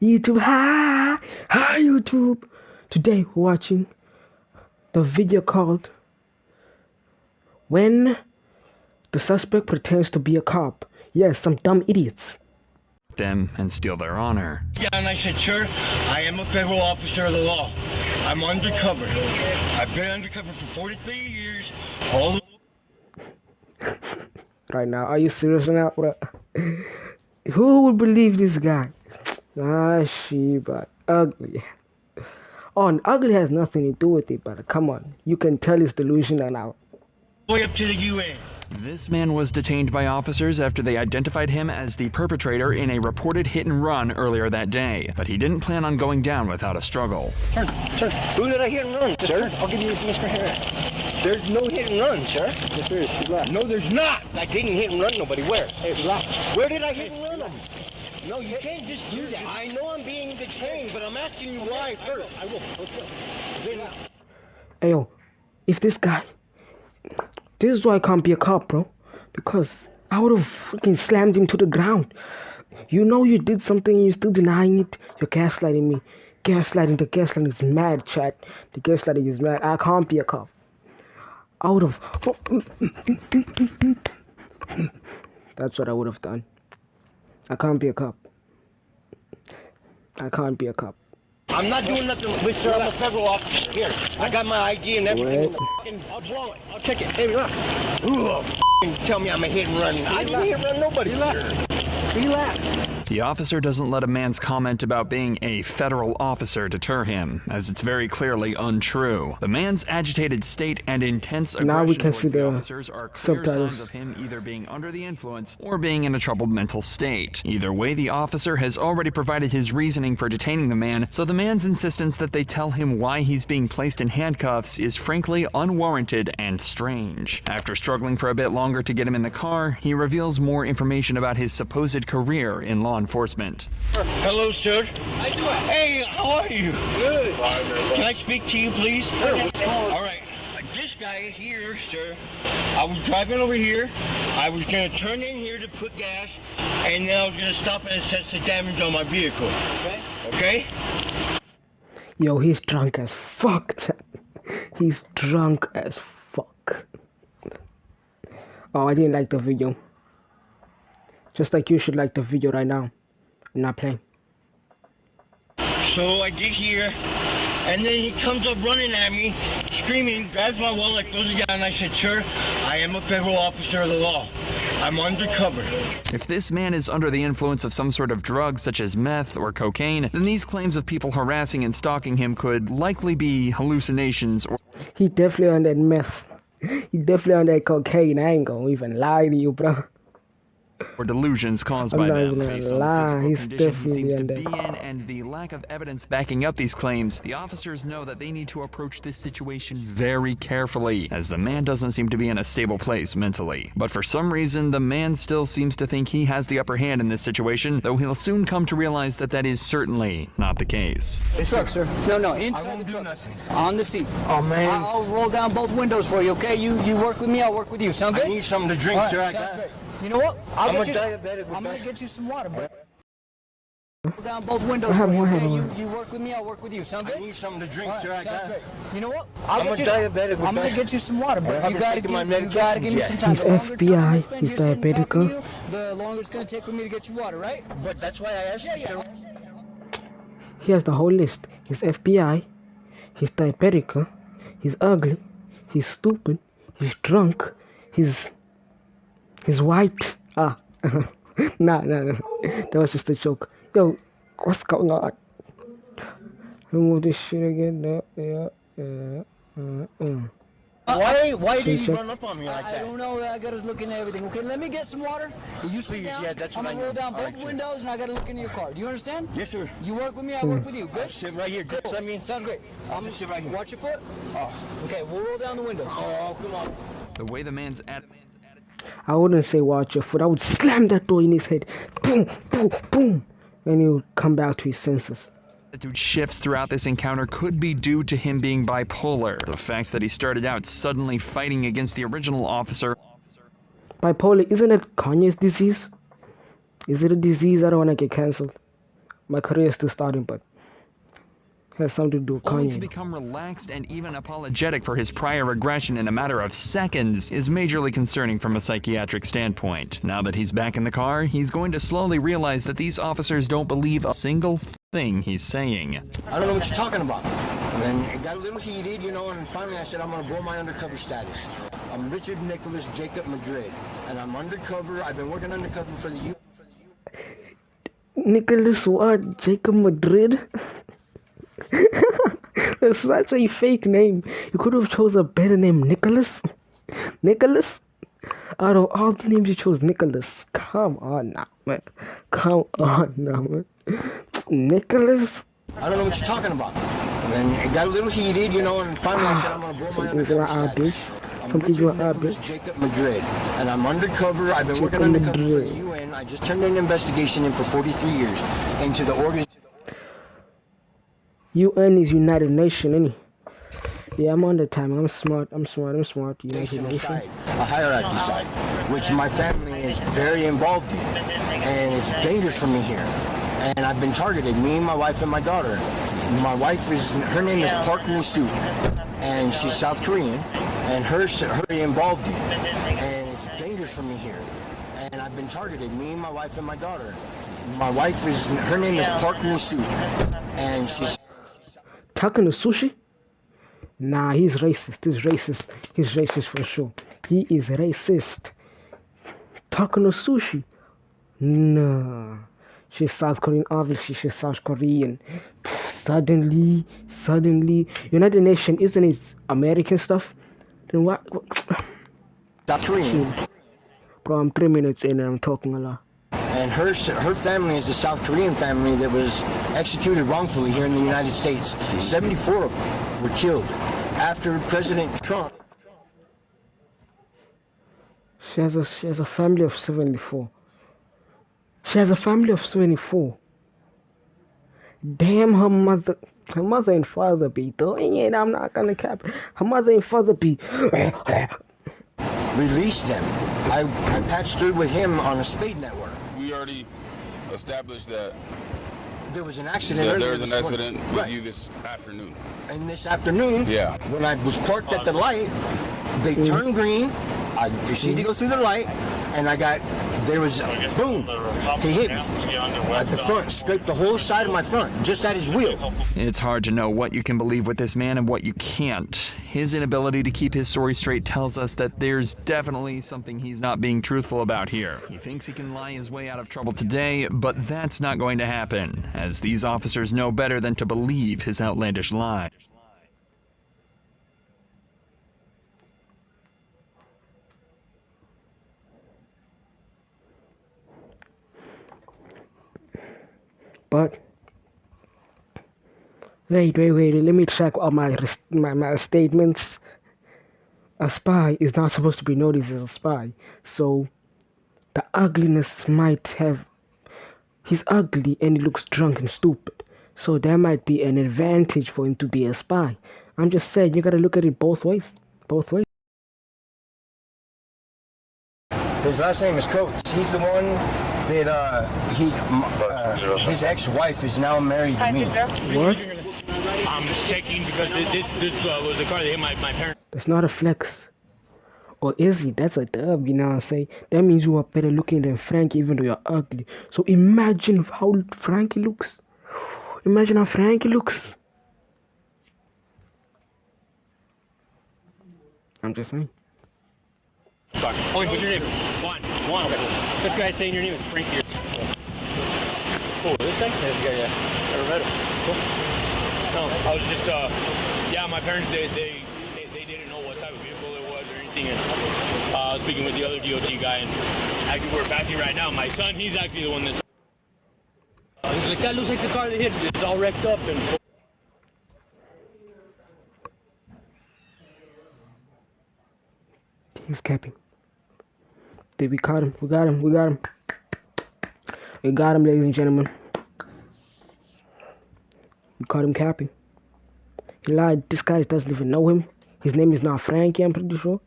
YouTube, hi YouTube. Today we're watching the video called When the Suspect Pretends to Be a Cop. Yes, some dumb idiots. Them and steal their honor. Yeah, and I said, sir, I am a federal officer of the law. I'm undercover. I've been undercover for 43 years. All Right now, are you serious now? Who would believe this guy? But ugly. Oh, and ugly has nothing to do with it, but come on. You can tell it's delusional now. the way up to the UN. This man was detained by officers after they identified him as the perpetrator in a reported hit and run earlier that day, but he didn't plan on going down without a struggle. Sir, who did I hit and run, sir? I'll give you this, Mr. Harris. There's no hit and run, sir. Yes, there is. Relax. No, there's not. I didn't hit and run nobody. Where? Hey, relax. Where did I hit and run them? No, you can't just do that. I know I'm being detained, but I'm asking you why first. I will. Okay. Hey, yo, if this guy... This is why I can't be a cop, bro. Because I would have freaking slammed him to the ground. You know you did something and you're still denying it. You're gaslighting me. The gaslighting is mad, chat. The gaslighting is mad. I can't be a cop. I would have... That's what I would have done. I can't be a cop. I can't be a cop. I'm not doing nothing with sir. I'm a federal officer. Here, I got my ID and everything. I'll blow it. I'll check it. Hey, relax. Ooh, tell me I'm a hit and run. I didn't hit and run nobody. Relax. The officer doesn't let a man's comment about being a federal officer deter him, as it's very clearly untrue. The man's agitated state and intense aggression Now we can towards see the the officers are clear subtitles. signs of him either being under the influence or being in a troubled mental state. Either way, the officer has already provided his reasoning for detaining the man, so the man's insistence that they tell him why he's being placed in handcuffs is frankly unwarranted and strange. After struggling for a bit longer to get him in the car, he reveals more information about his supposed career in law enforcement. Hello, sir. How you doing? Hey, how are you? Good. Can I speak to you, please? Sure. All right. This guy here, sir, I was driving over here. I was going to turn in here to put gas, and then I was going to stop and assess the damage on my vehicle. Okay? Okay? Yo, he's drunk as fuck, chat. He's drunk as fuck. Oh, I didn't like the video. Just like you should like the video right now. I'm not playing. So I get here, and then he comes up running at me, screaming, grabs my wallet, throws it down, and I said, sir, I am a federal officer of the law. I'm undercover. If this man is under the influence of some sort of drug such as meth or cocaine, then these claims of people harassing and stalking him could likely be hallucinations or... He definitely on that meth. He definitely on that cocaine. I ain't gonna even lie to you, bro. or delusions caused I'm by not them. even Based gonna on the lie, physical he's condition he definitely seems to under- be in and the lack of evidence backing up these claims, the officers know that they need to approach this situation very carefully, as the man doesn't seem to be in a stable place mentally. But for some reason, the man still seems to think he has the upper hand in this situation, though he'll soon come to realize that that is certainly not the case. Truck, sir. No, inside the truck. On the seat. Oh, man. I'll roll down both windows for you, okay? You work with me, I'll work with you. Sound good? I need something to drink, All right, sir. I sounds got great. You know what? I'm a get you, diabetic. I'm gonna get you some water, bro. Roll down both windows What for you, happened? okay? You work with me, I'll work with you. Sound I good? need something to drink, All right, sir. I sounds got great. You know what? I'm a diabetic. I'm gonna get you some water, bro. I've You been gotta taking my give me some time. He's The longer time FBI, I spend he's here sitting diabetic, talking to you, the longer it's gonna take for me to get you water, right? But that's why I asked you, sir. He has the whole list. He's FBI. He's diabetic. Huh? He's ugly. He's stupid. He's drunk. He's white. Nah. That was just a joke. Yo, what's going on? Remove this shit again. Why did Teacher. you run up on me like I that? don't know. I gotta look into everything. Okay, let me get some water. You sit Please, down. yeah, that's I'm what gonna I roll need. down All both right, sir. windows, and I gotta look into your car. Do you understand? Yes, sir. You work with me, I work with you. Good. Sit right here. Just let me. Sounds great. I'm just sit right here. Watch your foot. Oh, Okay, we'll roll down the windows. oh, come on. The way the man's I wouldn't say watch your foot. I would slam that door in his head. Boom, boom, boom. And he would come back to his senses. attitude shifts throughout this encounter could be due to him being bipolar. The fact that he started out suddenly fighting against the original officer. Bipolar, isn't it Kanye's disease? Is it a disease? I don't want to get cancelled. My career is still starting, but has something to do with Only to Kanye. become relaxed and even apologetic for his prior aggression in a matter of seconds is majorly concerning from a psychiatric standpoint. Now that he's back in the car, he's going to slowly realize that these officers don't believe a single thing he's saying. I don't know what you're talking about. And then it got a little heated, you know, and finally I said, I'm going to blow my undercover status. I'm Richard Nicholas Jacob Madrid, and I'm undercover. I've been working undercover for the U. Nicholas what? Jacob Madrid? That's such a fake name. You could have chose a better name, Nicholas. Nicholas? Out of all the names you chose, Nicholas. Come on now, man. Come on now, man. Nicholas? I don't know what you're talking about. And then it got a little heated, you know, and finally I said, I'm going to blow my undercover status. I'm Richard Nicholas Jacob Madrid, and I'm undercover. I've been working undercover for the UN. I just turned an investigation in for 43 years into the organization. UN is United Nations, innit? Yeah, I'm on the time. I'm smart. United Side, Nations. a hierarchy side, which my family is very involved in, and it's dangerous for me here. And I've been targeted, me, my wife, and my daughter. My wife her name is Park Min-soo, and she's South Korean, and her involved in, and it's dangerous for me here. And I've been targeted, me, my wife, and my daughter. My wife her name is Park Min-soo, and she's Talking to sushi? Nah, he's racist. He's racist for sure. He is racist. Talking to sushi? Nah. She's South Korean. Obviously, she's South Korean. Suddenly, United Nations, isn't it American stuff? Then what? South Korean. Bro, I'm 3 minutes in and I'm talking a lot. And her family is the South Korean family that was executed wrongfully here in the United States. 74 of them were killed after President Trump. She has a family of 74. She has a family of 74. Damn, her mother and father be doing it. I'm not gonna cap. Her mother and father be. Released them. I patched her with him on a Spade network. We already established that there was an accident. there was an accident with you this afternoon. And this afternoon, Yeah. when I was parked at the light, they turned green. I proceeded to go through the light, and there was, boom, he hit me at the front, scraped the whole side of my front, just at his wheel. It's hard to know what you can believe with this man and what you can't. His inability to keep his story straight tells us that there's definitely something he's not being truthful about here. He thinks he can lie his way out of trouble today, but that's not going to happen, as these officers know better than to believe his outlandish lie. But wait, let me check all my statements. A spy is not supposed to be noticed as a spy, so the ugliness might have. He's ugly and he looks drunk and stupid, so that might be an advantage for him to be a spy. I'm just saying, you gotta look at it both ways. His last name is Coates. He's the one that his ex-wife is now married to me. What? I'm just checking because this was the car that hit my parents. That's not a flex. Or is he? That's a dub, you know what I'm saying? That means you are better looking than Frankie even though you're ugly. So imagine how Frankie looks. Imagine how Frankie looks. I'm just saying. Oh, wait, what's your name? Juan. Okay. This guy's saying your name is Frankie. Oh, this guy? Yeah. Never met him. Cool. No, I was just, yeah, my parents, they didn't know what type of vehicle it was or anything. And I was speaking with the other DOT guy, and actually we're back here right now. My son, he's actually the one that's... he's like, that looks like the car they hit. It's all wrecked up and... He's capping. Did we caught him? We got him, ladies and gentlemen. We caught him capping. He lied. This guy doesn't even know him. His name is not Frankie, I'm pretty sure.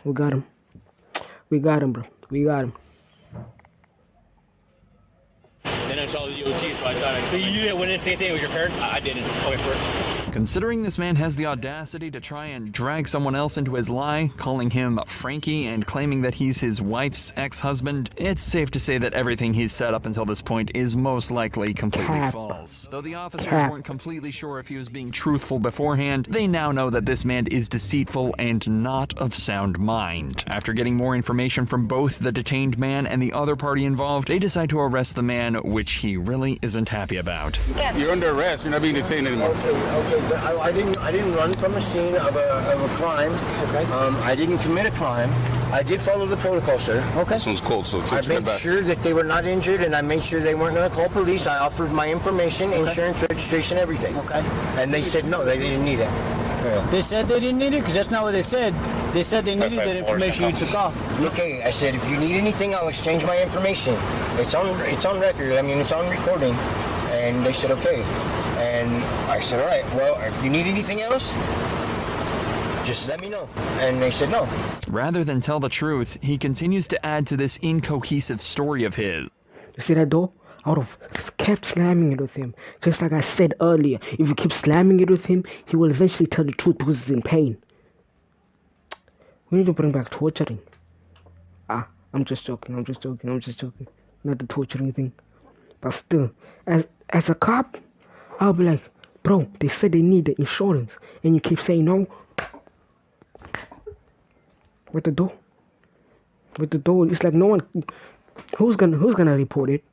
We got him. Then as saw the DOT, so I thought. So you didn't witness anything with your parents? I didn't. Okay, first. Considering this man has the audacity to try and drag someone else into his lie, calling him Frankie and claiming that he's his wife's ex-husband, it's safe to say that everything he's said up until this point is most likely completely false. Though the officers weren't completely sure if he was being truthful beforehand, they now know that this man is deceitful and not of sound mind. After getting more information from both the detained man and the other party involved, they decide to arrest the man, which he really isn't happy about. You're under arrest. You're not being detained anymore. Okay, but I didn't run from a scene of a crime. Okay. I didn't commit a crime. I did follow the protocol, sir. Okay. This one's cold, so I made sure that they were not injured, and I made sure they weren't going to call police. I offered my information, insurance, registration, everything. Okay. And they said no, they didn't need it. Yeah. They said they didn't need it? Because that's not what they said. They said they needed that information you took off. Okay, I said, if you need anything, I'll exchange my information. It's on record. I mean, it's on recording. And they said, okay. And I said, all right, well, if you need anything else, just let me know. And they said no. Rather than tell the truth, he continues to add to this incohesive story of his. You see that door? I would have kept slamming it with him. Just like I said earlier, if you keep slamming it with him, he will eventually tell the truth because he's in pain. We need to bring back torturing. I'm just joking. Not the torturing thing. But still, as a cop, I'll be like, bro, they said they need the insurance, and you keep saying no. With the door, it's like no one. Who's gonna report it?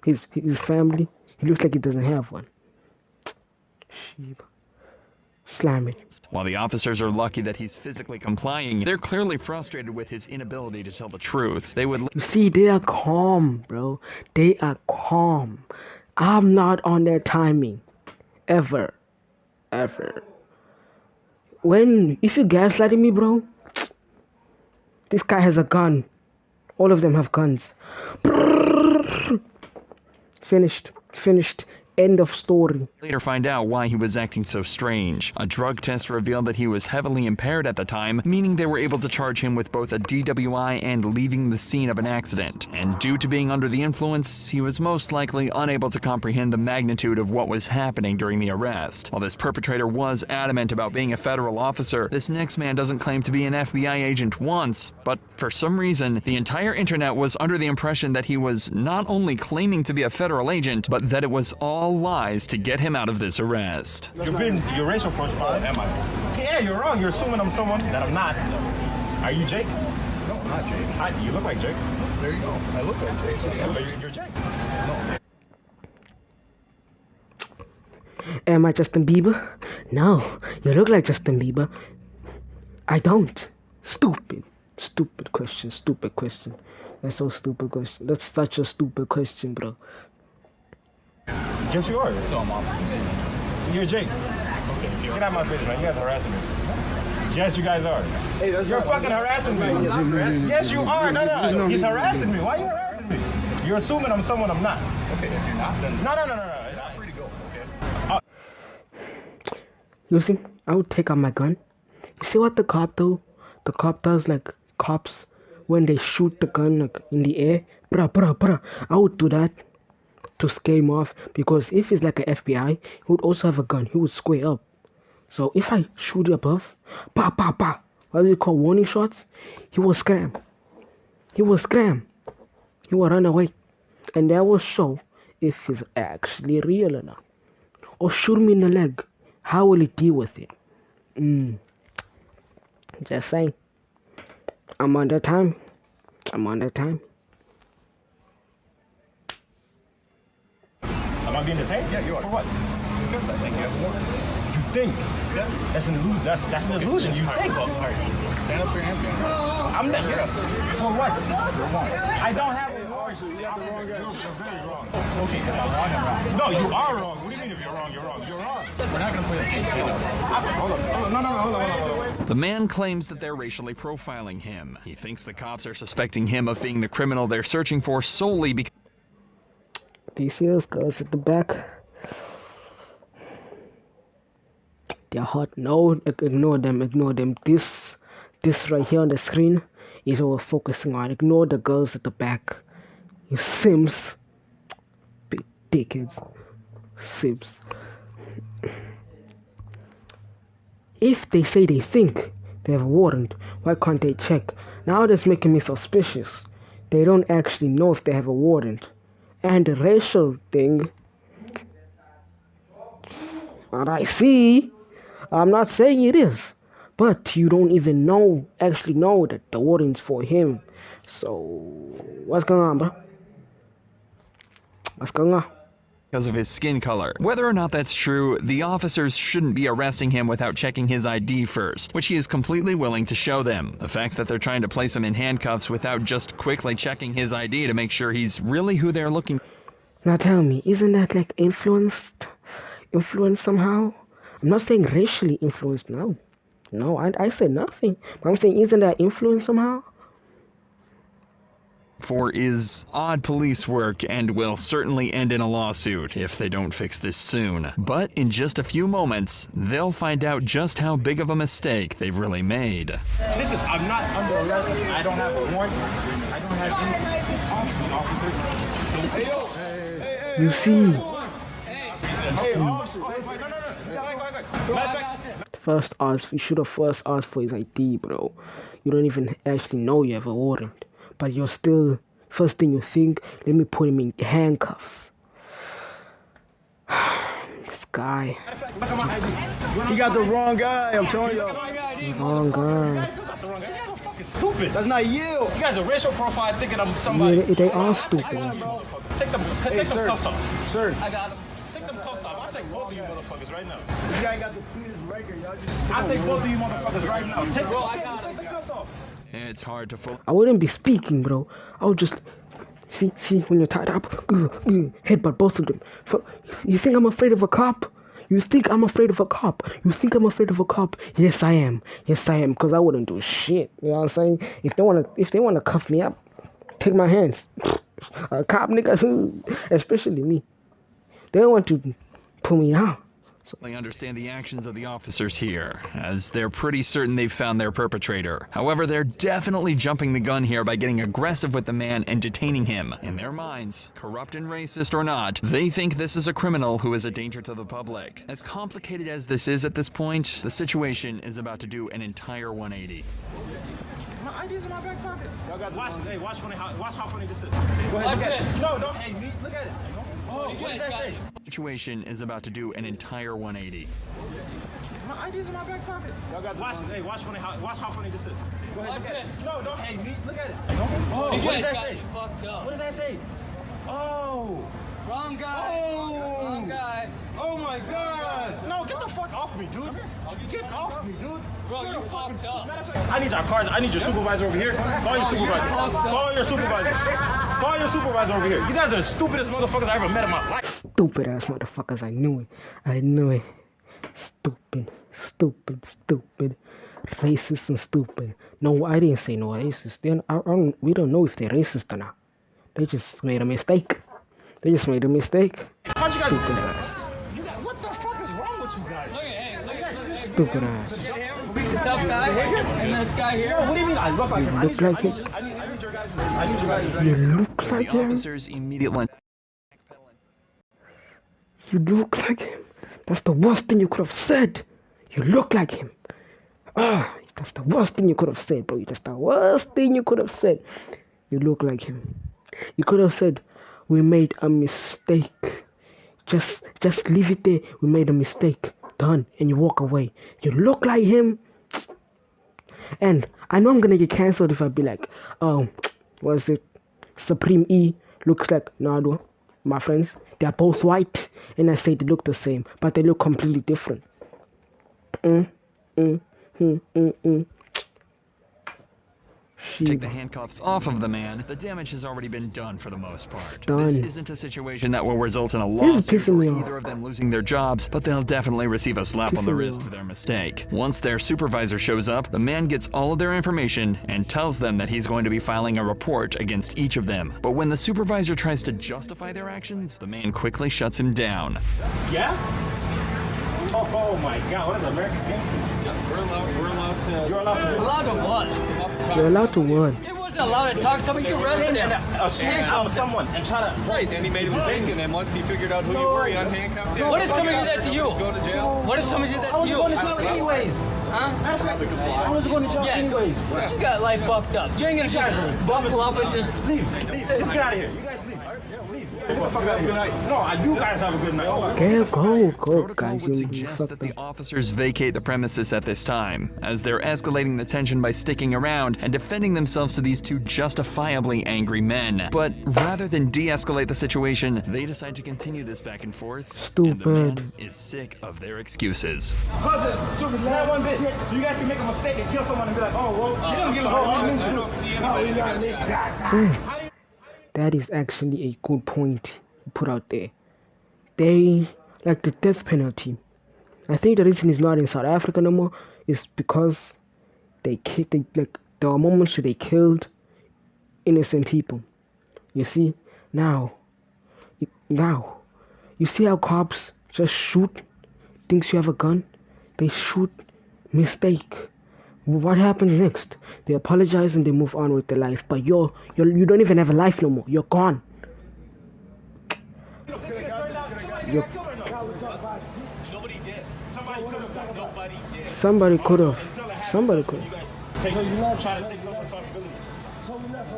His family. He looks like he doesn't have one. Sheep. Slam it. While the officers are lucky that he's physically complying, they're clearly frustrated with his inability to tell the truth. They would. You see, they are calm, bro. They are calm. I'm not on their timing, ever. If you gaslighting me, bro, this guy has a gun. All of them have guns. Finished. End of story. Later find out why he was acting so strange. A drug test revealed that he was heavily impaired at the time, meaning they were able to charge him with both a DWI and leaving the scene of an accident. And due to being under the influence, he was most likely unable to comprehend the magnitude of what was happening during the arrest. While this perpetrator was adamant about being a federal officer, this next man doesn't claim to be an FBI agent once, but for some reason, the entire internet was under the impression that he was not only claiming to be a federal agent, but that it was all lies to get him out of this arrest. You're racial profile, am I? Yeah, you're wrong. You're assuming I'm someone that I'm not. Are you Jake? No, I'm not Jake. You look like Jake. There you go. I look like Jake. Yeah, you're Jake. No. Am I Justin Bieber? No, you look like Justin Bieber. I don't. Stupid question. That's so stupid question. That's such a stupid question, bro. Yes, you are. No, I'm opposite. You're Jake. Okay, get out of my face, man. You guys are harassing me. Yes, you guys are. Hey, you're fucking harassing me. Yes, you are. No. He's harassing me. Why are you harassing me? You're assuming I'm someone I'm not. Okay, if you're not, then... No. I'm free to go, okay? You see, I would take out my gun. You see what the cop do? The cop does, like, cops, when they shoot the gun, like, in the air. Bruh. I would do that to scare him off, because if he's like an FBI, he would also have a gun. He would square up. So if I shoot above, pa, what do you call warning shots? He will scram. He will run away, and that will show if he's actually real or not. Or shoot me in the leg. How will he deal with it? Just saying. I'm under time. Am I being detained? Yeah, you are. For what? Because I think you have a warrant. You think? Yeah. That's an illusion. That's an illusion. You think? All right. Stand up, your hands down. I'm not. For what? You're wrong. I don't have a warrant. You have the wrong guy. You're very wrong. Okay, if I'm wrong, I'm wrong. No, you are wrong. What do you mean if you're wrong? You're wrong. You're wrong. We're not going to play this game. Hold on. No. The man claims that they're racially profiling him. He thinks the cops are suspecting him of being the criminal they're searching for solely because... Do you see those girls at the back? They're hot. No, ignore them. This right here on the screen is what we're focusing on. Ignore the girls at the back. You sims. dickheads, sibs. If they say they think they have a warrant, why can't they check? Now that's making me suspicious. They don't actually know if they have a warrant. And the racial thing, what I see, I'm not saying it is, but you don't even actually know that the warrant's for him. So, what's going on, bro? What's going on? Because of his skin color. Whether or not that's true, the officers shouldn't be arresting him without checking his ID first, which he is completely willing to show them. The fact that they're trying to place him in handcuffs without just quickly checking his ID to make sure he's really who they're looking. Now tell me, isn't that like influenced somehow? I'm not saying racially influenced, no. No, I said nothing. But I'm saying, isn't that influenced somehow? For is odd police work and will certainly end in a lawsuit if they don't fix this soon. But in just a few moments, they'll find out just how big of a mistake they've really made. Listen, I'm not under arrest. I don't have a warrant. I don't have any officers. You see, first ask, you should have first asked for his ID, bro. You don't even actually know you have a warrant. But you're still, first thing you think, let me put him in handcuffs. This guy. He got the wrong guy, I'm telling you. Wrong guy. Stupid. That's not you. You guys are racial profile thinking I'm somebody. Yeah, they are stupid. Take them cuffs off. Sir. I got them. Take them cuffs off. I'll take both of you motherfuckers right now. This guy got the cleanest record. Y'all just. I'll take both of you motherfuckers right now. Take the cuffs off. It's hard to I wouldn't be speaking, bro. I would just see when you're tied up, headbutt both of them. You think I'm afraid of a cop? You think I'm afraid of a cop? You think I'm afraid of a cop? Yes, I am. Yes, I am. Cause I wouldn't do shit. You know what I'm saying? If they wanna cuff me up, take my hands. A cop nigga, especially me. They want to pull me out. They understand the actions of the officers here, as they're pretty certain they've found their perpetrator. However, they're definitely jumping the gun here by getting aggressive with the man and detaining him. In their minds, corrupt and racist or not, they think this is a criminal who is a danger to the public. As complicated as this is at this point, the situation is about to do an entire 180. My ID's in my back pocket. Y'all got watch how funny this is. Go ahead, watch this. No, don't. Hey, me, look at it. Oh, what does that say? Situation is about to do an entire 180. My ID's in my back pocket. Y'all got watch how funny this is. Go ahead, watch this. No, don't. Hey, me, look at it. Oh, what does that say? What does that say? Oh. Wrong guy. Oh. Wrong guy. Oh my God. No, get the fuck off me, dude. Get off me, dude. Bro, you fucked up. I need your cards. I need your supervisor over here. Call your supervisor. Call your supervisor. Call your supervisor over here. You guys are the stupidest motherfuckers I ever met in my life. Stupid ass motherfuckers. I knew it. I knew it. Stupid. Racist and stupid. No, I didn't say no racist. We don't know if they're racist or not. They just made a mistake. Stupid asses. What the fuck is wrong with you guys? Stupid ass. This tough guy and this guy here. What do you mean I look like him? You look like him. I need your guys. You look like The him. officers immediately... You look like him. That's the worst thing you could have said. You look like him. That's the worst thing you could have said, bro. That's the worst thing you could have said. You look like him. You could have said, we made a mistake. Just leave it there. We made a mistake. Done. And you walk away. You look like him. And I know I'm gonna get cancelled if I be like, oh, what is it? Supreme E looks like Nado. My friends, they're both white. And I say they look the same, but they look completely different. Take the handcuffs off of the man. The damage has already been done for the most part. Done. This isn't a situation that will result in a lawsuit or either of them losing their jobs, but they'll definitely receive a slap on the wrist for their mistake. Once their supervisor shows up, the man gets all of their information and tells them that he's going to be filing a report against each of them. But when the supervisor tries to justify their actions, the man quickly shuts him down. Yeah? Oh my God, what is American gangster? We're allowed to. You're allowed to. We're allowed to what? You're allowed to what? It was allowed to talk. Somebody arrested him. Assume I'm someone and try to. Right, and he made a mistake, and then once he figured out who you were, he unhandcuffed you. What if somebody did that to you? Go to jail. What if somebody did that I to was you? going to jail anyways. Huh? I was going to jail anyways. You got life fucked up. You ain't gonna just buckle up and just Leave. Let's get out of here. You guys leave. Get the fuck out of here. Good night. No, you guys have a good night. Go, Protocol guys. would You suggest fucked that the up. officers vacate the premises at this time, as they're escalating the tension by sticking around and defending themselves to these two justifiably angry men. But rather than de-escalate the situation, they decide to continue this back and forth. And the man Stupid. is sick of their excuses. Stupid. Not one bit. So you guys can make a mistake and kill someone and be like, oh, well, you don't give a I don't see anybody that got shot. That is actually a good point you put out there. They like the death penalty. I think the reason it's not in South Africa no more is because there were moments where they killed innocent people. You see, now you see how cops just shoot, thinks you have a gun, they shoot, mistake. What happens next? They apologize and they move on with their life. But you don't even have a life no more. You're gone. Somebody could have. Take, try to take some responsibility.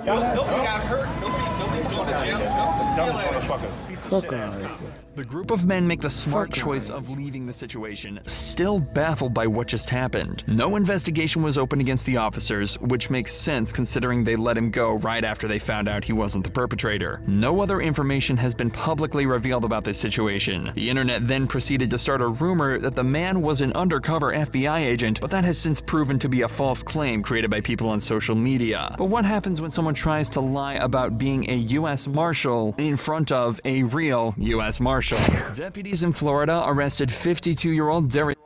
Nobody got hurt. Nobody's going to jail. Dumb motherfuckers. Piece of shit ass cops. The group of men make the smart choice of leaving the situation, still baffled by what just happened. No investigation was opened against the officers, which makes sense considering they let him go right after they found out he wasn't the perpetrator. No other information has been publicly revealed about this situation. The internet then proceeded to start a rumor that the man was an undercover FBI agent, but that has since proven to be a false claim created by people on social media. But what happens when someone tries to lie about being a US Marshal in front of a real US Marshal? Deputies in Florida arrested 52-year-old Derry.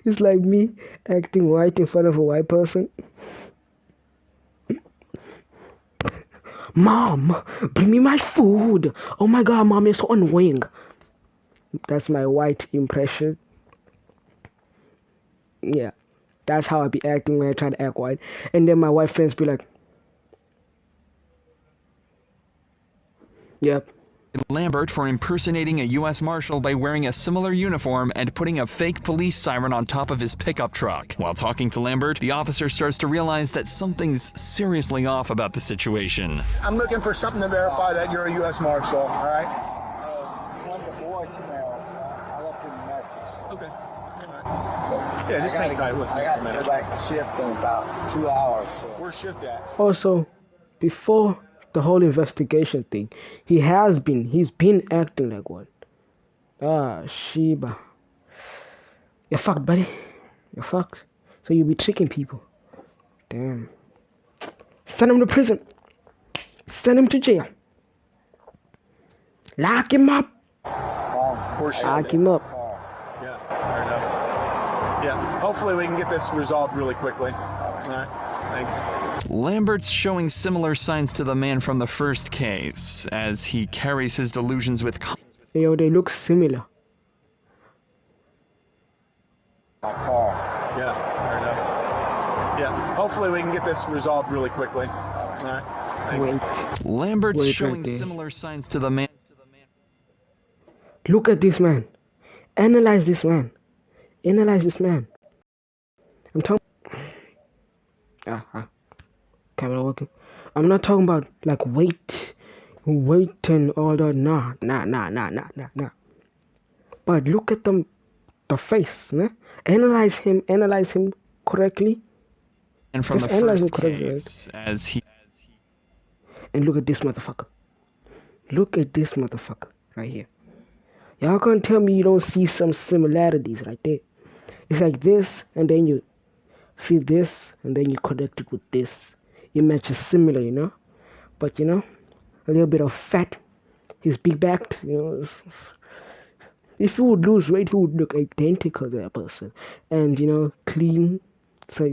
It's like me acting white in front of a white person. Mom, bring me my food. Oh my god, mom, you're so annoying. That's my white impression. Yeah, that's how I be acting when I try to act white. And then my white friends be like, yep. Lambert for impersonating a US Marshal by wearing a similar uniform and putting a fake police siren on top of his pickup truck. While talking to Lambert, the officer starts to realize that something's seriously off about the situation. I'm looking for something to verify that you're a US Marshal, all right? One of the voicemails, I left him a message. Okay. Yeah, just hang tight with me. I got to go back to shift in about 2 hours. So. Where's shift at? Also, before the whole investigation thing, he's been acting like one. Sheba. You're fucked, buddy. You're fucked. So you be tricking people. Damn. Send him to prison. Send him to jail. Lock him up. Lock him up. Yeah, fair enough. Yeah, hopefully we can get this resolved really quickly. All right, thanks. Lambert's showing similar signs to the man from the first case, as he carries his delusions with Yo, they look similar. My car. Yeah, fair enough. Yeah, hopefully we can get this resolved really quickly. All right, thanks. Lambert's Wait showing right there. similar signs to the man. Look at this man. Analyze this man. Analyze this man. I'm talking. Camera working. I'm not talking about like weight and all that. Nah. But look at the face. Nah? Analyze him correctly. And from Just the analyze him first correctly, case, as he. And look at this motherfucker. Look at this motherfucker right here. Y'all can't tell me you don't see some similarities right there. It's like this, and then you see this, and then you connect it with this. It matches similar, you know. But you know, a little bit of fat. He's big backed, you know. If he would lose weight, he would look identical to that person, and you know, clean. So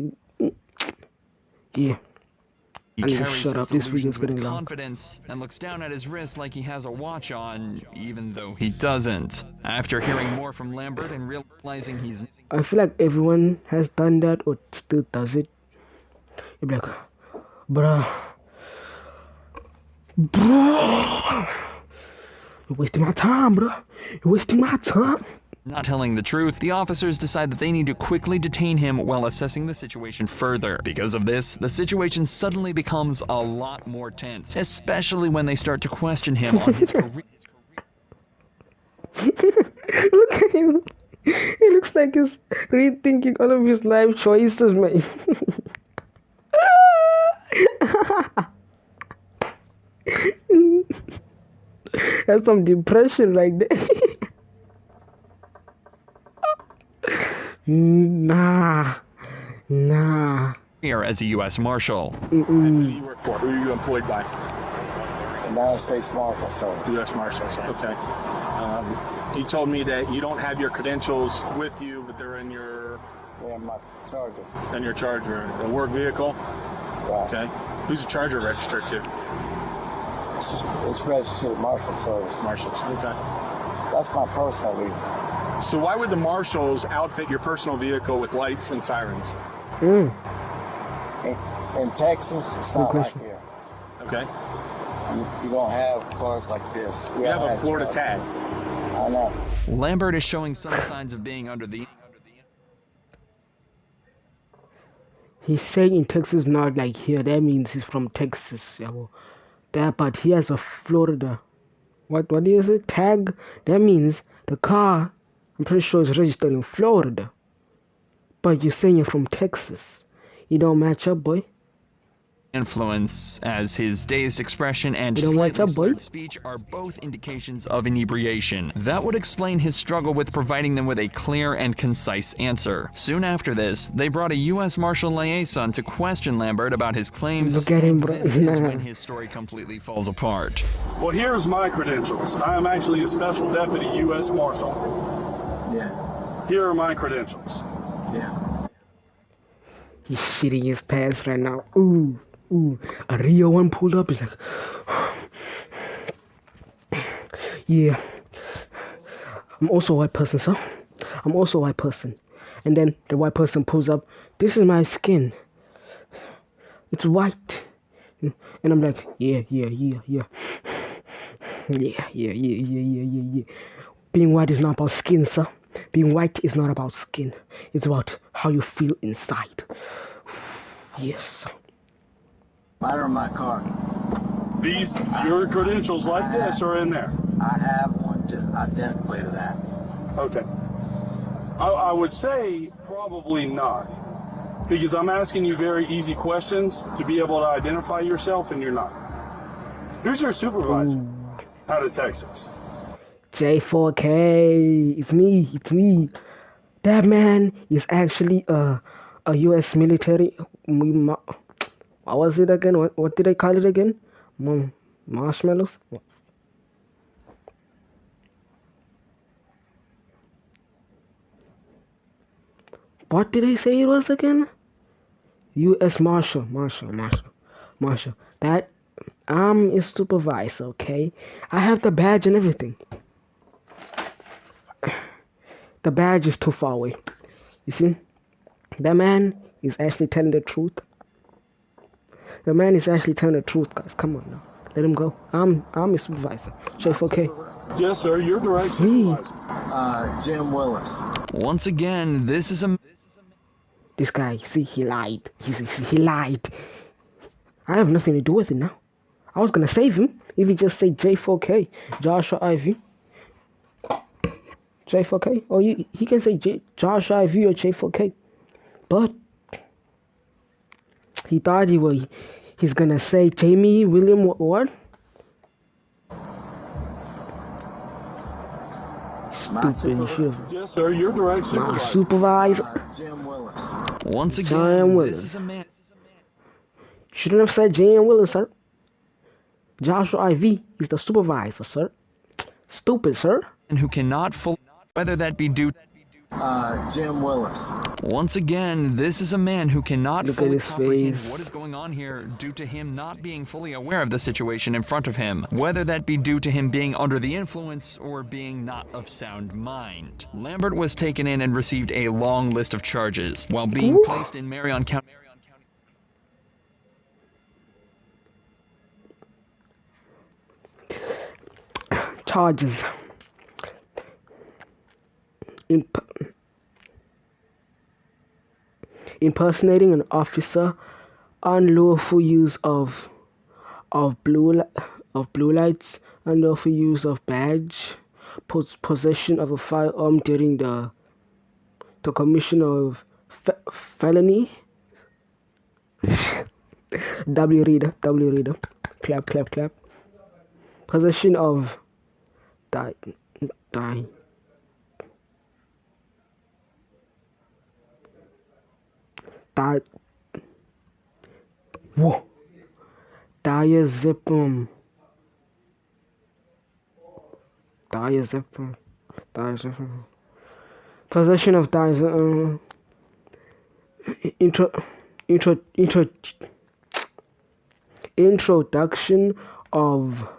yeah. He I need to carries shut his up. This video's delusions with getting long. confidence and looks down at his wrist like he has a watch on, even though he doesn't. After hearing more from Lambert and realizing he's... I feel like everyone has done that or still does it. You'll be like, bruh, you're wasting my time, bruh. You're wasting my time. not telling the truth, the officers decide that they need to quickly detain him while assessing the situation further. Because of this, the situation suddenly becomes a lot more tense, especially when they start to question him on his career. Look at him. He looks like he's rethinking all of his life choices, man. That's some depression like that. Nah. Here as a US Marshal. Who do you work for? Who are you employed by? United States Marshal, sir. US Marshals, okay. He told me that you don't have your credentials with you, but they're in your... They're in my Charger. In your Charger. A work vehicle? Right. Okay. Who's the Charger registered to? It's registered to the Marshal Service. Marshals, okay. That's my personal vehicle. So why would the Marshals outfit your personal vehicle with lights and sirens? In Texas, it's not like here. Okay. You don't have cars like this. We have a Florida tag. I know. Lambert is showing some signs of being under the... He's saying in Texas, not like here. That means he's from Texas. Yeah, well, but he has a Florida. What is it? Tag? That means the car, I'm pretty sure, is registered in Florida. But you're saying you're from Texas. You don't match up, boy. Influence, as his dazed expression and slightly slurred speech are both indications of inebriation. That would explain his struggle with providing them with a clear and concise answer. Soon after this, they brought a US Marshal liaison to question Lambert about his claims. Look at him, bro. This is when his story completely falls apart. Well, here's my credentials. I am actually a special deputy US Marshal. Yeah. Here are my credentials. Yeah. He's shitting his pants right now. Ooh. A Rio one pulled up. He's like, yeah. I'm also a white person, sir. I'm also a white person. And then the white person pulls up. This is my skin. It's white. And I'm like, yeah. Being white is not about skin, sir. Being white is not about skin. It's about how you feel inside. Yes. Matter of my car. These, your credentials like this are in there. I have one just identically to that. Okay. I would say probably not. Because I'm asking you very easy questions to be able to identify yourself, and you're not. Who's your supervisor out of Texas? J4K. It's me. That man is actually a US military. What was it again? What did I call it again? Marshmallows? What did I say it was again? US Marshal. That I'm a supervisor, okay? I have the badge and everything. The badge is too far away. You see? That man is actually telling the truth. The man is actually telling the truth, guys. Come on now. Let him go. I'm a supervisor. J4K. Yes, sir. You're the right supervisor. Jim Willis. Once again, this is a... This guy, see, he lied. He lied. I have nothing to do with it now. I was gonna save him if he just said J4K. Joshua IV. J4K? Or he can say Joshua IV or J4K. But he thought he's gonna say Jamie William what? Stupid. Yes, sir. You're the right supervisor. My supervisor. Jim Willis. Once again, this is a man... Shouldn't have said J.M. Willis, sir. Joshua IV is the supervisor, sir. Stupid, sir. ...who cannot fully... Whether that be due Jim Willis. Once again, this is a man who cannot Look fully at his comprehend face. what is going on here due to him not being fully aware of the situation in front of him, whether that be due to him being under the influence or being not of sound mind. Lambert was taken in and received a long list of charges, while being placed in Marion County. Charges. Impersonating an officer, unlawful use of blue lights, unlawful use of badge, possession of a firearm during the commission of felony. W reader, clap, clap, clap. Possession of diazepam. Possession of diazepam. Introduction of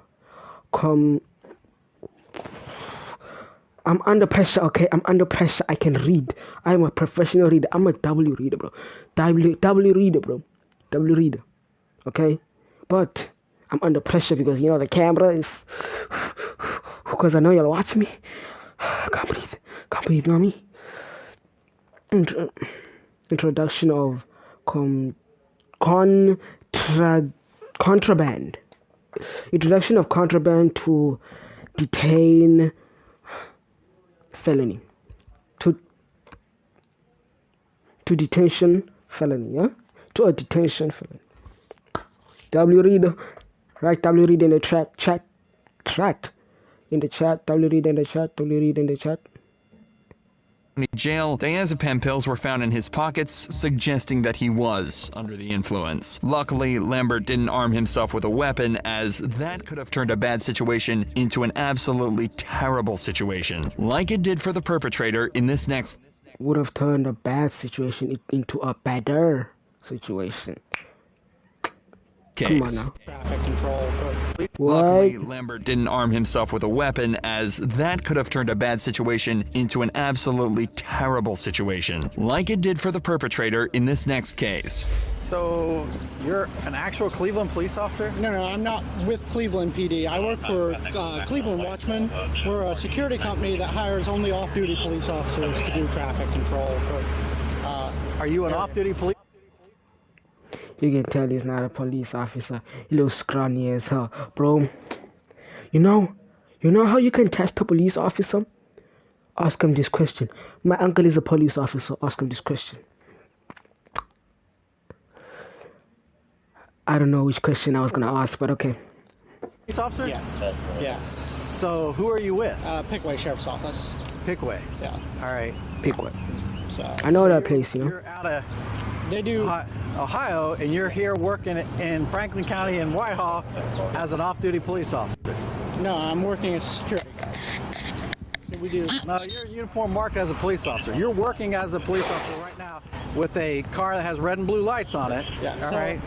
I'm under pressure, okay? I'm under pressure. I can read. I'm a professional reader. I'm a W reader, bro. W reader, bro. W reader. Okay? But I'm under pressure because, you know, the camera is... Because I know you'll watch me. I can't breathe. Can't breathe, you know me? Introduction of contraband. Introduction of contraband to detain felony. To detention felony, yeah? To a detention felony. W reader. Right, W reader in the chat. In the chat. W reader in the chat. W reader in the chat. Jail, diazepam pills were found in his pockets, suggesting that he was under the influence. Luckily, Lambert didn't arm himself with a weapon, as that could have turned a bad situation into an absolutely terrible situation, like it did for the perpetrator in this next would have turned a bad situation into a better situation. case. Come on now. Traffic control for Luckily, Lambert didn't arm himself with a weapon, as that could have turned a bad situation into an absolutely terrible situation, like it did for the perpetrator in this next case. So, you're an actual Cleveland police officer? No, I'm not with Cleveland PD. I work for Cleveland Watchmen. We're a security company that hires only off-duty police officers to do traffic control for. Are you an off-duty police? You can tell he's not a police officer. He looks scrawny as hell, bro. You know how you can test a police officer? Ask him this question. My uncle is a police officer. Ask him this question. I don't know which question I was gonna ask, but okay. Police officer? Yeah. So, who are you with? Pickaway Sheriff's Office. Pickaway? Yeah. All right. Pickaway. So, I know that place, you know. You're out of they do Ohio, and you're here working in Franklin County in Whitehall as an off-duty police officer. No, I'm working as a security guard. So we do. No, you're uniform marked as a police officer. You're working as a police officer right now with a car that has red and blue lights on it. Yeah. All so right.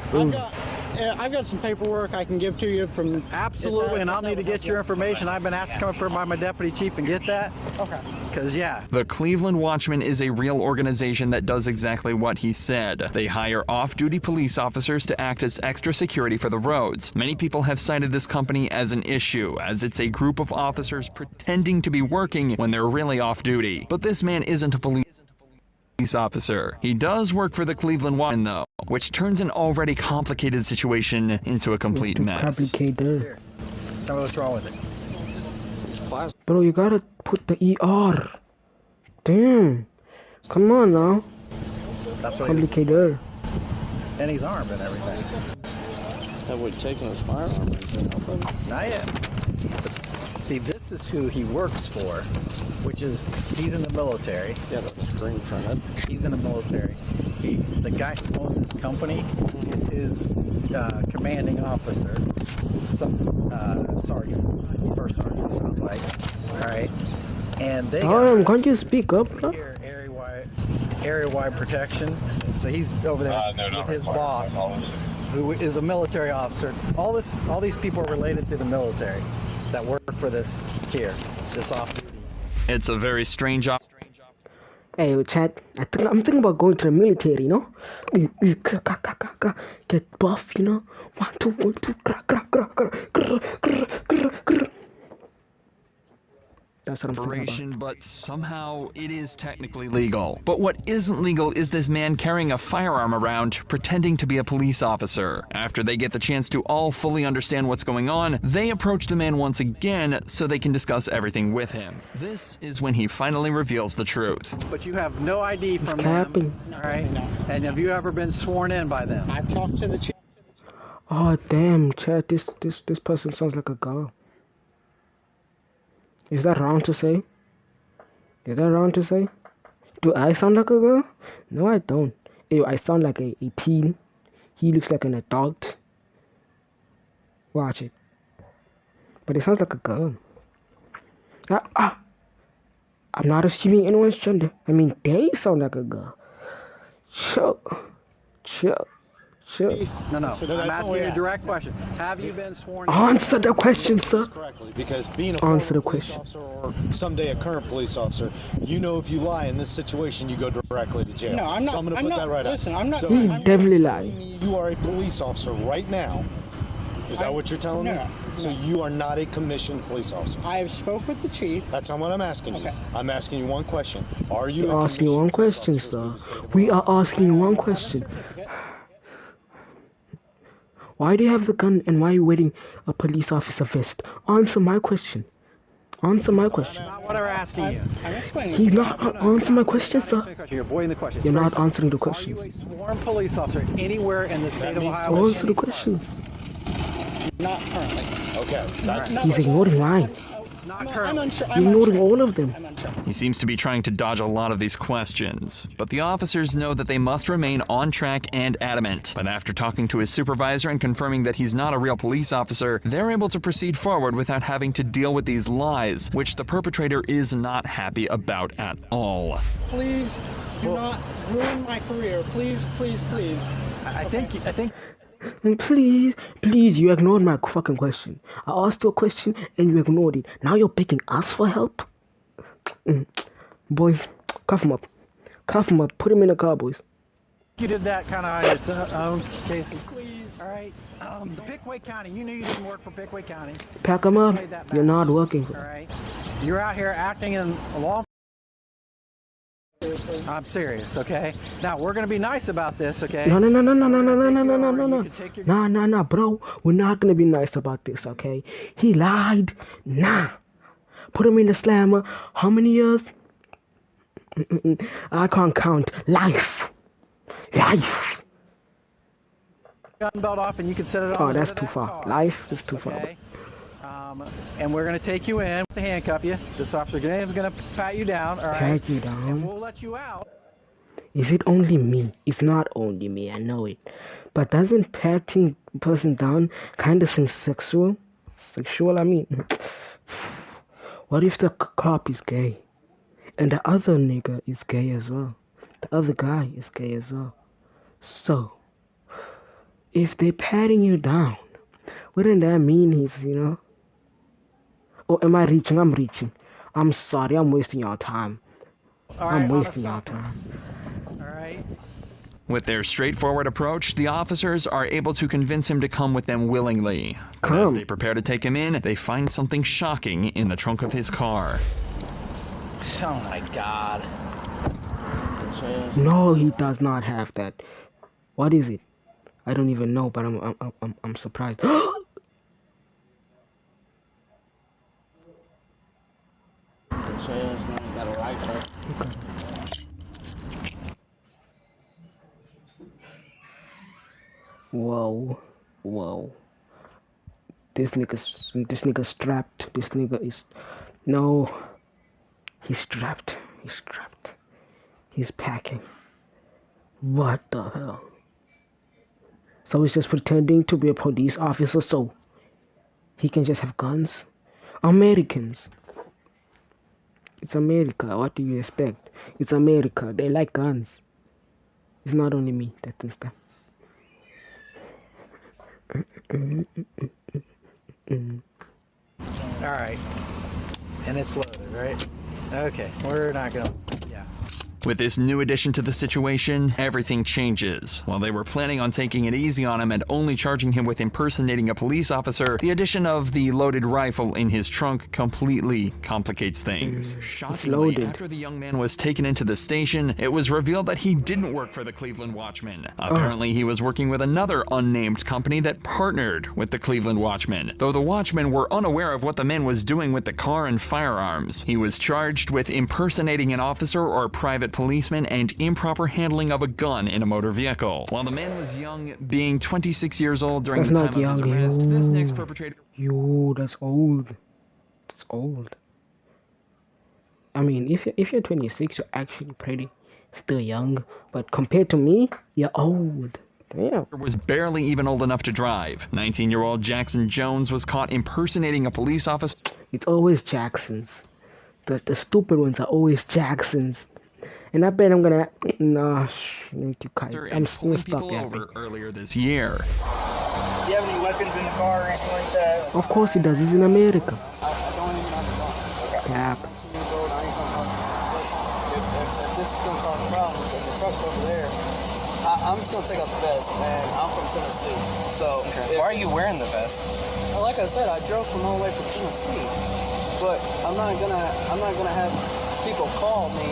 I've got some paperwork I can give to you from. Absolutely, and I'll need to get your information. I've been asked to come up here by my deputy chief and get that. Okay. Because, yeah. The Cleveland Watchmen is a real organization that does exactly what he said. They hire off-duty police officers to act as extra security for the roads. Many people have cited this company as an issue, as it's a group of officers pretending to be working when they're really off-duty. But this man isn't a police officer. He does work for the Cleveland Watchmen, though, which turns an already complicated situation into a complete mess. Complicated. Tell me what's wrong with it. It's plastic. Bro, you gotta put the ER. Damn. Come on now. That's what Complicated. And he's armed and everything. Have we taken his firearm or anything off of him? Not yet. See, this is who he works for, which is, he's in the military. Yeah, that's screen printed. He's in the military. The guy who owns his company is his commanding officer. Some sergeant, first sergeant, sounds like. All right. And they Can't you speak up, bro? here area-wide protection. So he's over there with his boss, who is a military officer. All these people are related to the military that work for this off-duty. It's a very strange Hey, Chad, I'm thinking about going to the military, you know? Get buff, you know? 1, 2, 1, 2, That's what I'm operation, but somehow it is technically legal. But what isn't legal is this man carrying a firearm around, pretending to be a police officer. After they get the chance to all fully understand what's going on, they approach the man once again so they can discuss everything with him. This is when he finally reveals the truth. But you have no ID from them, all right? And have you ever been sworn in by them? I've talked to the chief. Oh damn, Chad, this person sounds like a girl. Is that wrong to say? Is that wrong to say? Do I sound like a girl? No, I don't. Ew, I sound like a teen. He looks like an adult. Watch it. But it sounds like a girl. I'm not assuming anyone's gender. I mean, they sound like a girl. Chill. No. I'm asking you a direct question. Have you been sworn in? Answer the question, sir. Because being a former police officer or someday a current police officer, you know if you lie in this situation, you go directly to jail. No, I'm not. So I'm going to put that right listen, out. I'm not. So He's definitely lying. you are a police officer right now. Is that what you're telling me? So you are not a commissioned police officer. I have spoke with the chief. That's not what I'm asking you. I'm asking you one question. Are you We're asking one question, sir. We are asking one question. Why do you have the gun and why are you wearing a police officer vest? Answer my question. Answer my question. That's not what I'm asking you. I'm explaining. He's not answering my question, sir. You're avoiding the question. You're not answering the question. Are you a sworn police officer anywhere in the state of Ohio? Answer the questions. Not currently. Okay. He's ignoring mine. I'm unsure. He's ignoring all of them. He seems to be trying to dodge a lot of these questions, but the officers know that they must remain on track and adamant. But after talking to his supervisor and confirming that he's not a real police officer, they're able to proceed forward without having to deal with these lies, which the perpetrator is not happy about at all. Please do not ruin my career. Please. I think. Please, you ignored my fucking question. I asked you a question and you ignored it. Now you're begging us for help? Boys, cuff him up. Put him in the car, boys. You did that kind of on your own, Casey. Please. All right. The Pickaway County. You knew you didn't work for Pickaway County. Pack him up. You're not working for. All right. You're out here acting in a law. I'm serious, okay? Now, we're going to be nice about this, okay? No, bro. We're not going to be nice about this, okay? He lied. Nah. Put him in the slammer. How many years? I can't count. Life. Gun belt off and you can set it on. Oh, that's too far. Life is too far. And we're going to take you in to handcuff you. This officer is going to pat you down, all right? Pat you down. And we'll let you out. Is it only me? It's not only me, I know it. But doesn't patting a person down kind of seem sexual? I mean, what if the cop is gay? And the other nigga is gay as well. The other guy is gay as well. So, if they're patting you down, wouldn't that mean he's, Oh, am I reaching? I'm reaching. I'm sorry, I'm wasting your time. I'm wasting your time. Alright. With their straightforward approach, the officers are able to convince him to come with them willingly. But as they prepare to take him in, they find something shocking in the trunk of his car. Oh my God. No, he does not have that. What is it? I don't even know, but I'm surprised. Got a rifle. Whoa. This nigga strapped. This nigga is he's strapped. He's packing. What the hell? So he's just pretending to be a police officer so he can just have guns? Americans. It's America. What do you expect? It's America. They like guns. It's not only me that thinks that. All right. And it's loaded, right? Okay. We're not going to... With this new addition to the situation, everything changes. While they were planning on taking it easy on him and only charging him with impersonating a police officer, the addition of the loaded rifle in his trunk completely complicates things. Shockingly, after the young man was taken into the station, it was revealed that he didn't work for the Cleveland Watchman. Apparently, he was working with another unnamed company that partnered with the Cleveland Watchman. Though the Watchmen were unaware of what the man was doing with the car and firearms, he was charged with impersonating an officer or private policeman and improper handling of a gun in a motor vehicle. While the man was young, being 26 years old during the time of his arrest, this next perpetrator... Yo, that's old. That's old. I mean, if you're 26, you're actually pretty still young. But compared to me, you're old. Damn. Was barely even old enough to drive. 19-year-old Jackson Jones was caught impersonating a police officer. It's always Jacksons. The stupid ones are always Jacksons. And I bet I'm gonna... Nah, I'm still stuck over earlier this year. Do you have any weapons in the car or anything like that? Of course he does. He's in America. I don't even have a gun. Okay. Cap. If this is gonna cause problems and the truck's over there, I'm just gonna take off the vest. And I'm from Tennessee, so why are you wearing the vest? Well, like I said, I drove from all the way from Tennessee, but I'm not gonna have people call me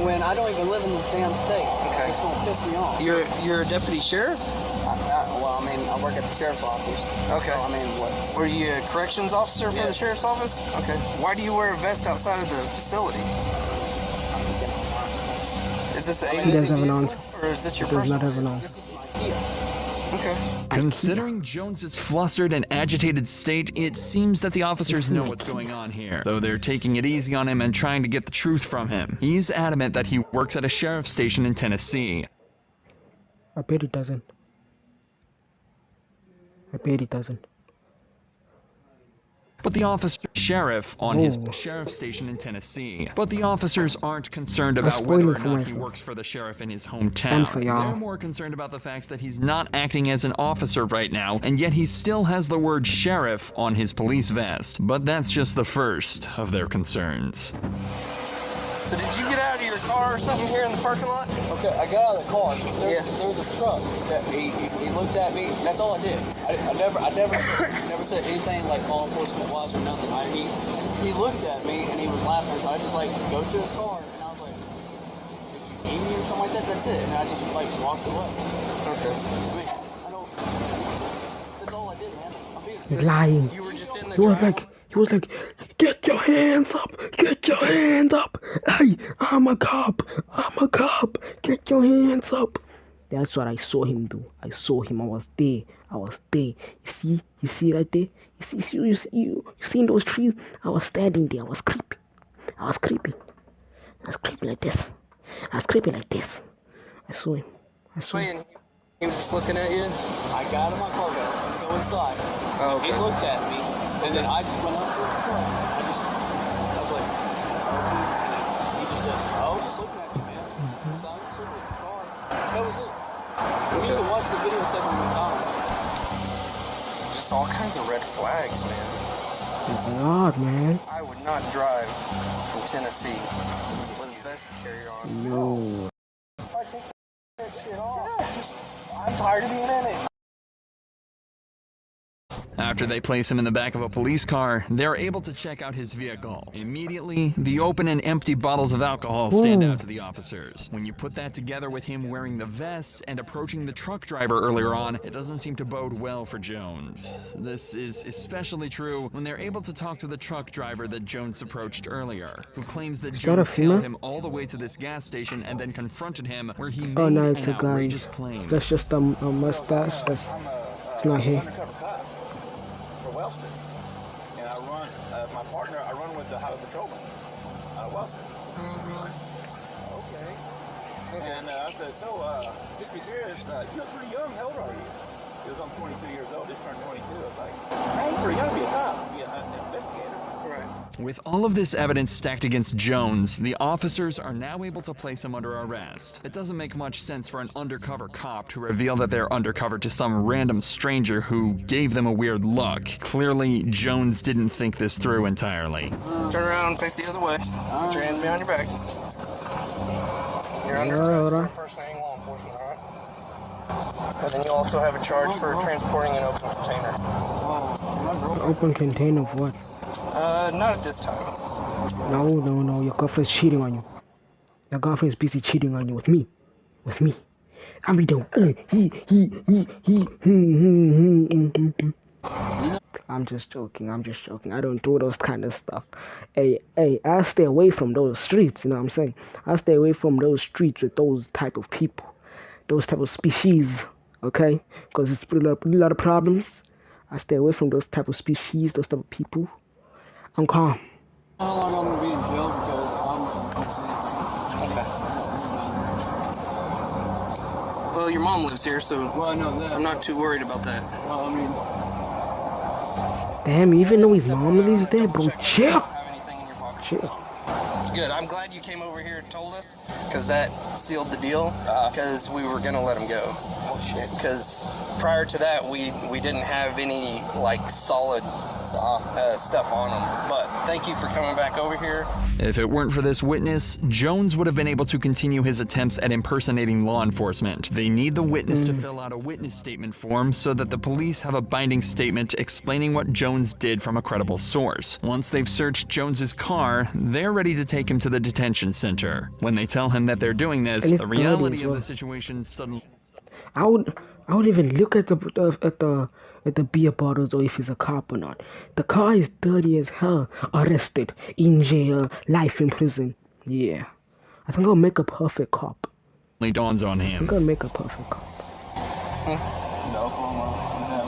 when I don't even live in this damn state. Okay. It's gonna piss me off. You're a deputy sheriff? Well, I mean, I work at the sheriff's office. Okay. So, I mean, what? Were you a corrections officer for the sheriff's office? Okay. Why do you wear a vest outside of the facility? Is this an agency vehicle, or is this your personal vehicle? This is my Kia. Okay. Considering Jones's flustered and agitated state, it seems that the officers know what's going on here, though they're taking it easy on him and trying to get the truth from him. He's adamant that he works at a sheriff's station in Tennessee. I bet he doesn't. But the officer sheriff on his sheriff's station in Tennessee. But the officers aren't concerned about whether or not he works for the sheriff in his hometown. They're more concerned about the facts that he's not acting as an officer right now, and yet he still has the word sheriff on his police vest. But that's just the first of their concerns. So did you get out of your car or something here in the parking lot? Okay, I got out of the car. There was a truck that he looked at me. That's all I did. I never said anything like law enforcement wise or nothing. He looked at me and he was laughing. So I just like go to his car and I was like, "Did you need me or something like that?" That's it. And I just like walked away. Okay. I mean, that's all I did, man. I'm being He's lying. You were just in the He was like, get your hands up, get your hands up. Hey, I'm a cop, get your hands up. That's what I saw him do. I was there. You see right there? You see in those trees? I was standing there, I was creeping like this. I saw him. He was just looking at you? I got in my car, go inside. Oh, okay. He looked at me, and then I just went up to his car. I was like, he just said, I was just looking at you, man. So I was just looking at the car. That was it. Okay. You can watch the video tape on McDonald's. Just all kinds of red flags, man. It's not, man. I would not drive from Tennessee with a vest to carry on. No. If I take that shit off, I'm tired of being in it. After they place him in the back of a police car, they're able to check out his vehicle. Immediately, the open and empty bottles of alcohol stand out to the officers. When you put that together with him wearing the vest and approaching the truck driver earlier on, it doesn't seem to bode well for Jones. This is especially true when they're able to talk to the truck driver that Jones approached earlier, who claims that Jones tailed him all the way to this gas station and then confronted him where he made an outrageous claim. That's just a mustache. It's not him. Wellston, and I run my partner. I run with the highway patrolman, Wellston. Okay. And I said, so just be curious. You look pretty young. How old are you? He was, I'm 22 years old. Just turned 22. I was like, I ain't pretty young to be a cop. Be an investigator. Right. With all of this evidence stacked against Jones, the officers are now able to place him under arrest. It doesn't make much sense for an undercover cop to reveal that they're undercover to some random stranger who gave them a weird look. Clearly, Jones didn't think this through entirely. Turn around and face the other way. Put your hands behind your back. You're under arrest for impersonating law enforcement, alright? And then you also have a charge for transporting an open container. Open container of what? Not at this time. No. Your girlfriend's cheating on you. Your girlfriend's busy cheating on you with me. I'll be doing I'm just joking. I don't do those kind of stuff. Hey, I stay away from those streets, you know what I'm saying? I stay away from those streets with those type of people, those type of species, okay? Because it's a lot of problems. I stay away from those type of species, those type of people. I'm calm. How long I'm gonna be in jail because I'm okay. Well, your mom lives here, so I know that. I'm not too worried about that. Well, I mean, damn, even though his mom lives there, bro, chill. Good. I'm glad you came over here and told us, because that sealed the deal. Because we were gonna let him go. Oh shit. Because prior to that, we didn't have any like solid stuff on him. But thank you for coming back over here. If it weren't for this witness, Jones would have been able to continue his attempts at impersonating law enforcement. They need the witness to fill out a witness statement form so that the police have a binding statement explaining what Jones did from a credible source. Once they've searched Jones's car, they're ready to take him to the detention center. When they tell him that they're doing this, the reality of the situation suddenly... I would even look at the beer bottles or if he's a cop or not. The car is dirty as hell. Arrested, in jail, life in prison. Yeah, I think I'll make a perfect cop. Dawns on him. I'm gonna make a perfect cop. The Oklahoma, is that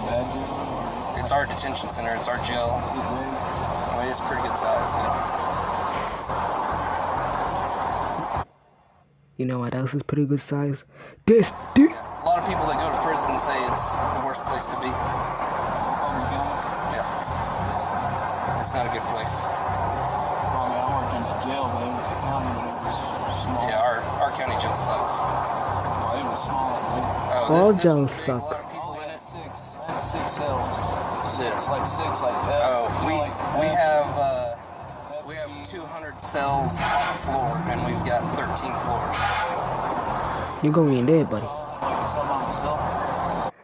bad jail? It's our detention center. It's our jail. I mean, it's pretty good size. Yeah. You know what else is pretty good size? This dude. A lot of people that go to prison say it's the worst place to be. Yeah. It's not a good place. Well, I mean, I worked in the jail, but it was the county, but it was small. Yeah, our county jail sucks. Well, it was small. All jails suck. I had six cells. Like that. Oh, we have 200 cells on the floor, and we've got 13 floors. You're going in there, buddy.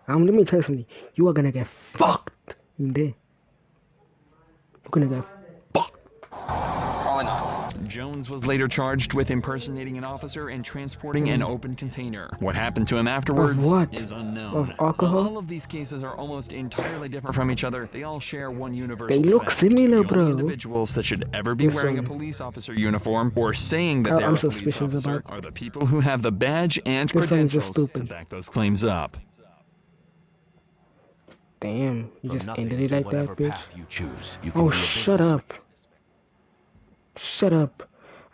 Let me tell you something. You are gonna get fucked in there. You're gonna get fucked. Probably not. Jones was later charged with impersonating an officer and transporting an open container. What happened to him afterwards is unknown. Of alcohol? All of these cases are almost entirely different from each other. They all share one universal They look fact. similar, the bro. only individuals that should ever be wearing a police officer uniform or saying that they're a police officer are the people who have the badge and credentials to back those claims up. Damn, you just ended it like that, bitch. Oh, shut up. Shut up.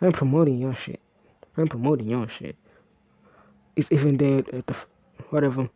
I'm promoting your shit. It's even there at the... whatever.